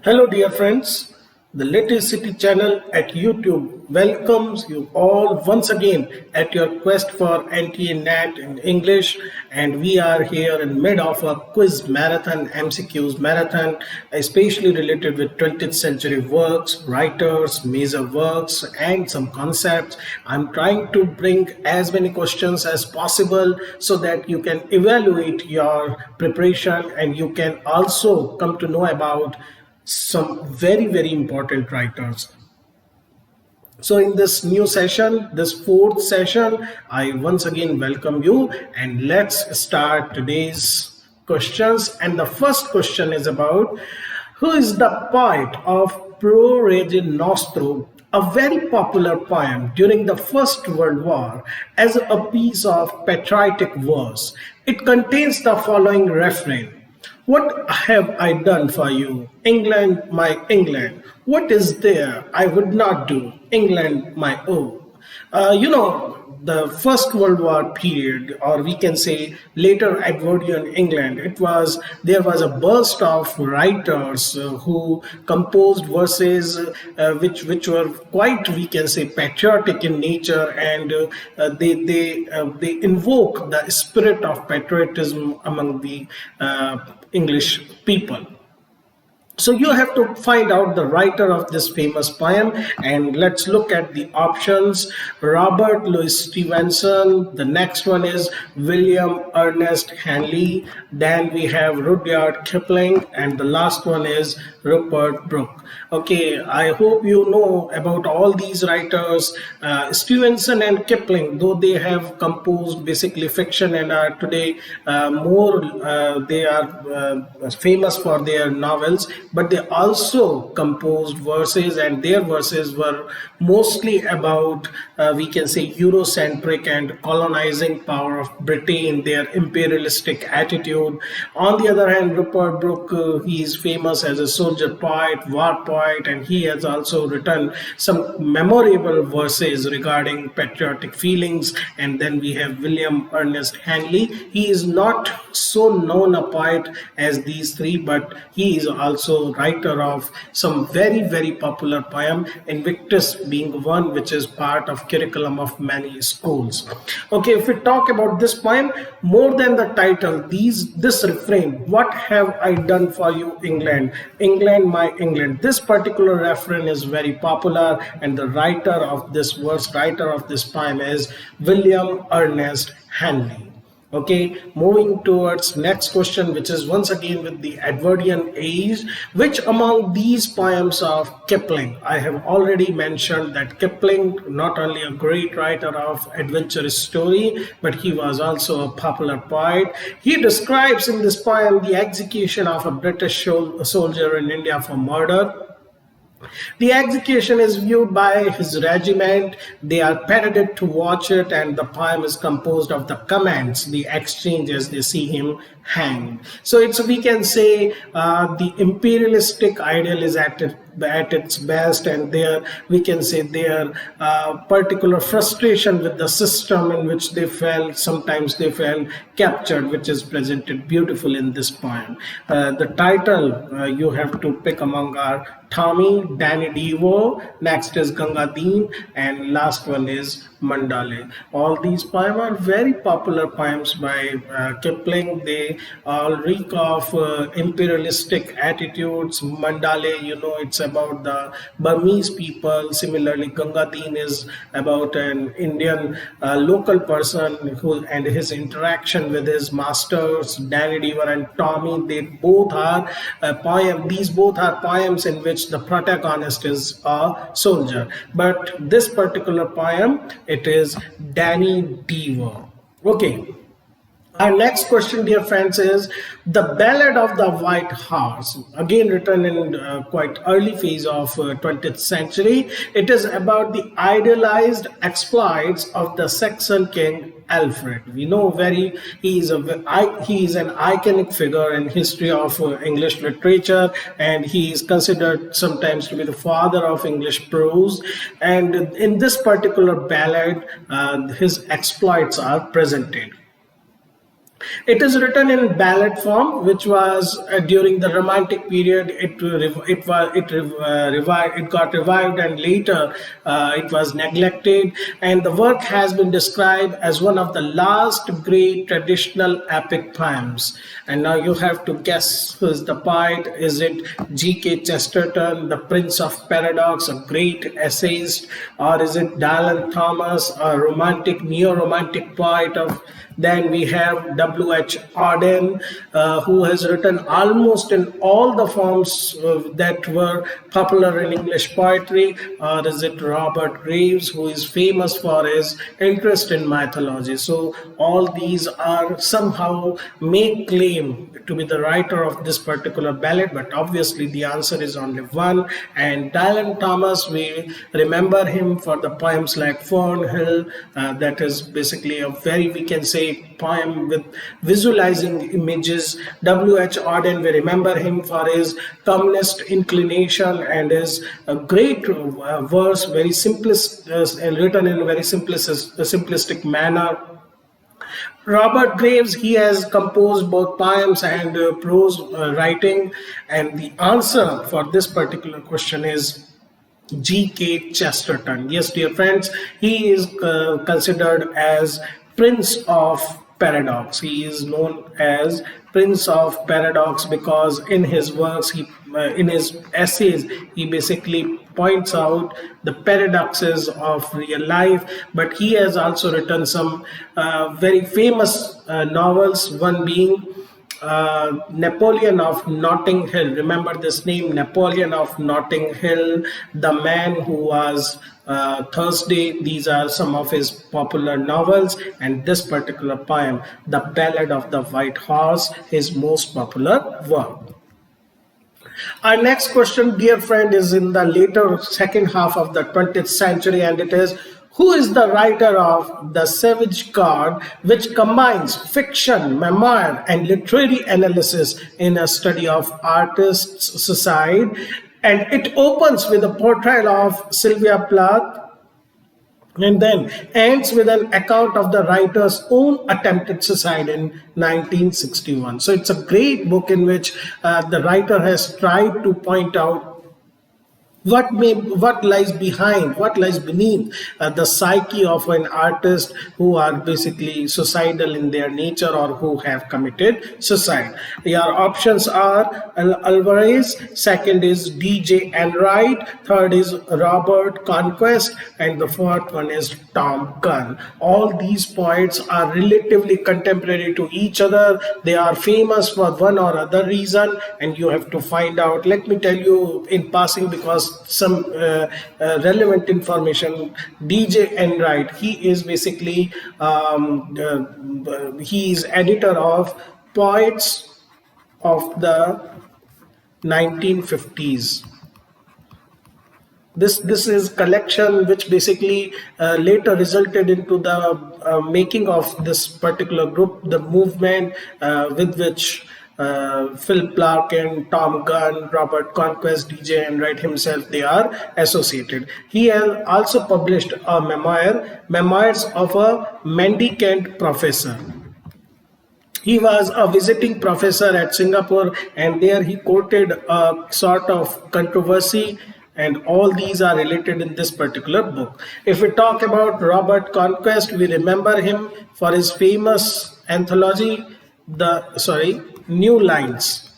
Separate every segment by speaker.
Speaker 1: Hello dear friends, the Litecity channel at YouTube welcomes you all once again at your quest for NTA NET in English, and we are here in mid of a quiz marathon, MCQs marathon, especially related with 20th century works, writers, major works and some concepts. I'm trying to bring as many questions as possible so that you can evaluate your preparation and you can also come to know about some very important writers. So in this new session, this fourth session, I once again welcome you, and let's start today's questions. And the first question is about who is the poet of Proregen Nostro, a very popular poem during the First World War as a piece of patriotic verse. It contains the following refrain: what have I done for you, England, my England? What is there I would not do, England, my own? The First World War period, or we can say later Edwardian England, there was a burst of writers who composed verses which were quite, we can say, patriotic in nature, and they invoke the spirit of patriotism among the English people. So you have to find out the writer of this famous poem, and let's look at the options. Robert Louis Stevenson, the next one is William Ernest Henley, then we have Rudyard Kipling, and the last one is Rupert Brooke. Okay, I hope you know about all these writers. Stevenson and Kipling, though they have composed basically fiction and are today they are famous for their novels, but they also composed verses, and their verses were mostly about we can say Eurocentric and colonizing power of Britain, their imperialistic attitude. On the other hand, Rupert Brooke, he is famous as a soldier poet, war poet, and he has also written some memorable verses regarding patriotic feelings. And then we have William Ernest Henley. He is not so known a poet as these three, but he is also writer of some very popular poem, Invictus being one, which is part of curriculum of many schools. Okay, if we talk about this poem, more than the title, this refrain, what have I done for you, England, England, my England, this particular refrain is very popular, and the writer of this verse, writer of this poem is William Ernest Henley. Okay, moving towards next question, which is once again with the Edwardian age. Which among these poems of Kipling? I have already mentioned that Kipling, not only a great writer of adventurous story, but he was also a popular poet. He describes in this poem the execution of a British soldier in India for murder. The execution is viewed by his regiment. They are paraded to watch it, and the poem is composed of the comments, the exchange as they see him hanged. So we can say the imperialistic ideal is at its best, and there we can say their particular frustration with the system in which they felt, sometimes they felt captured, which is presented beautiful in this poem. The title you have to pick among are Tommy, Danny Devo, next is Gangadeen, and last one is Mandale. All these poems are very popular poems by Kipling. They all reek of imperialistic attitudes. Mandale, it's about the Burmese people. Similarly, Gangadeen is about an Indian local person who and his interaction with his masters. Danny Devo and Tommy, they both are These both are poems in which the protagonist is a soldier. But this particular poem, it is Danny Devo. Okay. Our next question, dear friends, is The Ballad of the White Horse, again written in quite early phase of 20th century. It is about the idealized exploits of the Saxon King Alfred. We know he is an iconic figure in history of English literature, and he is considered sometimes to be the father of English prose. And in this particular ballad, his exploits are presented. It is written in ballad form, which was during the Romantic period. It got revived, and later it was neglected. And the work has been described as one of the last great traditional epic poems. And now you have to guess who is the poet. Is it G.K. Chesterton, the Prince of Paradox, a great essayist, or is it Dylan Thomas, a romantic, neo-romantic poet of? Then we have W.H. Auden, who has written almost in all the forms that were popular in English poetry. Or is it Robert Graves, who is famous for his interest in mythology? So all these are somehow make claim to be the writer of this particular ballad, but obviously the answer is only one. And Dylan Thomas, we remember him for the poems like Thornhill. That is basically a very, we can say, poem with visualizing images. W.H. Auden, we remember him for his communist inclination and his great verse, very simplest, written in a very simplistic manner. Robert Graves, he has composed both poems and prose writing, and the answer for this particular question is G.K. Chesterton. Yes, dear friends, he is considered as Prince of Paradox. He is known as Prince of Paradox because in his works, in his essays, he basically points out the paradoxes of real life. But he has also written some very famous novels, one being Napoleon of Notting Hill. Remember this name, Napoleon of Notting Hill, The Man Who Was Thursday. These are some of his popular novels, and this particular poem, The Ballad of the White Horse, his most popular work. Our next question, dear friend, is in the later second half of the 20th century, and it is, who is the writer of The Savage God, which combines fiction, memoir, and literary analysis in a study of artists' suicide? And it opens with a portrayal of Sylvia Plath, and then ends with an account of the writer's own attempted suicide in 1961. So it's a great book in which the writer has tried to point out what lies beneath the psyche of an artist who are basically suicidal in their nature or who have committed suicide. Your options are Alvarez, second is DJ Enright, third is Robert Conquest, and the fourth one is Tom Gunn. All these poets are relatively contemporary to each other. They are famous for one or other reason, and you have to find out. Let me tell you in passing, because some relevant information. DJ Enright, he is basically he is editor of Poets of the 1950s. This is collection which basically later resulted into the making of this particular group, the movement with which Phil Larkin, Tom Gunn, Robert Conquest, DJ Enright himself, they are associated. He has also published a Memoirs of a Mendicant Professor. He was a visiting professor at Singapore, and there he quoted a sort of controversy, and all these are related in this particular book. If we talk about Robert Conquest, we remember him for his famous anthology, New Lines.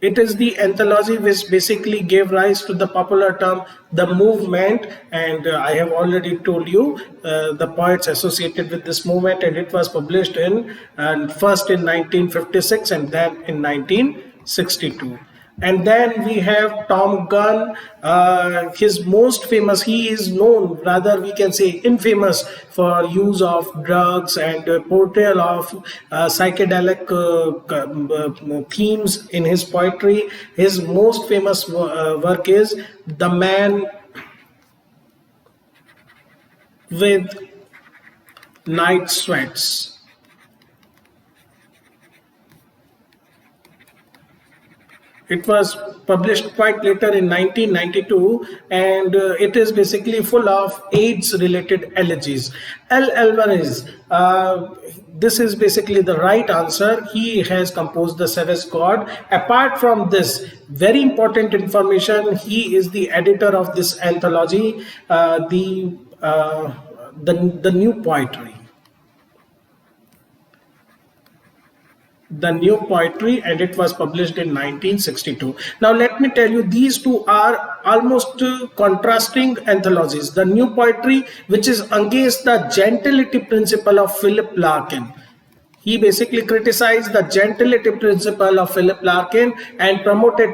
Speaker 1: It is the anthology which basically gave rise to the popular term the movement, and I have already told you the poets associated with this movement, and it was published first in 1956 and then in 1962. And then we have Tom Gunn. His most famous, he is known, rather we can say infamous, for use of drugs and portrayal of psychedelic themes in his poetry. His most famous work is The Man with Night Sweats. It was published quite later in 1992, and it is basically full of AIDS-related elegies. L. Alvarez, this is basically the right answer. He has composed the Savage God. Apart from this, very important information, he is the editor of this anthology, the New Poetry. The New Poetry, and it was published in 1962. Now let me tell you, these two are almost contrasting anthologies. The New Poetry, which is against the gentility principle of Philip Larkin. He basically criticized the gentility principle of Philip Larkin and promoted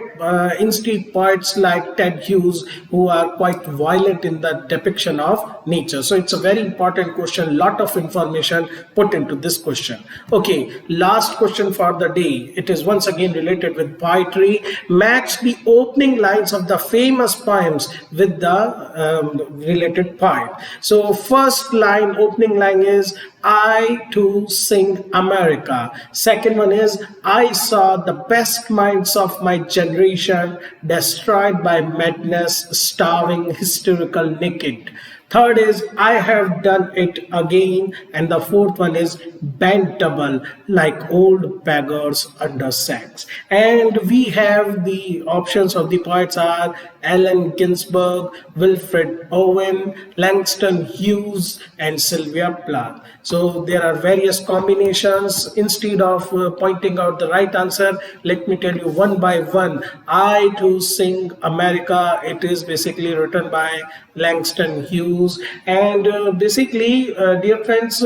Speaker 1: in-street poets like Ted Hughes, who are quite violent in the depiction of nature. So it's a very important question, lot of information put into this question. Okay, last question for the day. It is once again related with poetry. Match the opening lines of the famous poems with the related poet. So first line, opening line is, I too sing America. Second one is, I saw the best minds of my generation destroyed by madness, starving, hysterical, naked. Third is, I have done it again. And the fourth one is, bent double like old beggars under sacks. And we have the options of the poets are Allen Ginsberg, Wilfred Owen, Langston Hughes, and Sylvia Plath. So there are various combinations. Instead of pointing out the right answer, let me tell you one by one. I too sing America. It is basically written by Langston Hughes, and basically, dear friends,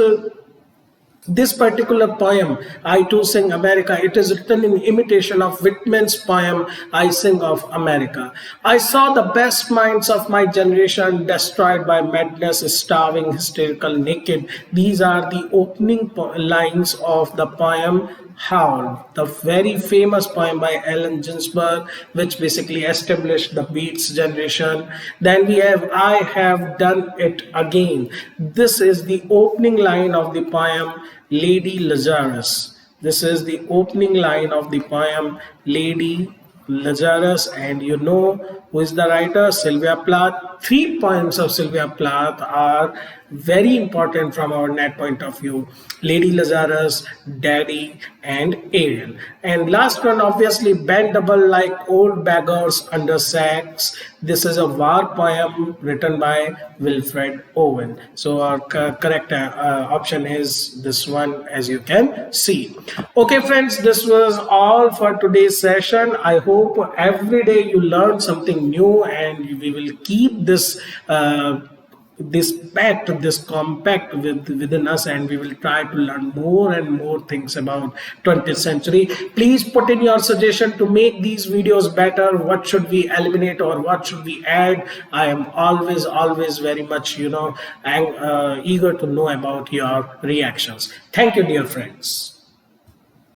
Speaker 1: this particular poem, I Too Sing America, it is written in imitation of Whitman's poem, I Sing of America. I saw the best minds of my generation destroyed by madness, starving, hysterical, naked. These are the opening lines of the poem Howl, the very famous poem by Allen Ginsberg, which basically established the Beats generation. Then we have I Have Done It Again. This is the opening line of the poem Lady Lazarus. This is the opening line of the poem Lady Lazarus, and you know who is the writer? Sylvia Plath. 3 poems of Sylvia Plath are very important from our net point of view: Lady Lazarus, Daddy, and Ariel. And last one, obviously, Bent Double Like Old Beggars Under Sacks. This is a war poem written by Wilfred Owen. So our correct option is this one, as you can see. Okay friends, this was all for today's session. I hope every day you learn something new, and we will keep this compact within us, and we will try to learn more and more things about 20th century. Please put in your suggestion to make these videos better. What should we eliminate or what should we add? I am always very much eager to know about your reactions. Thank you, dear friends.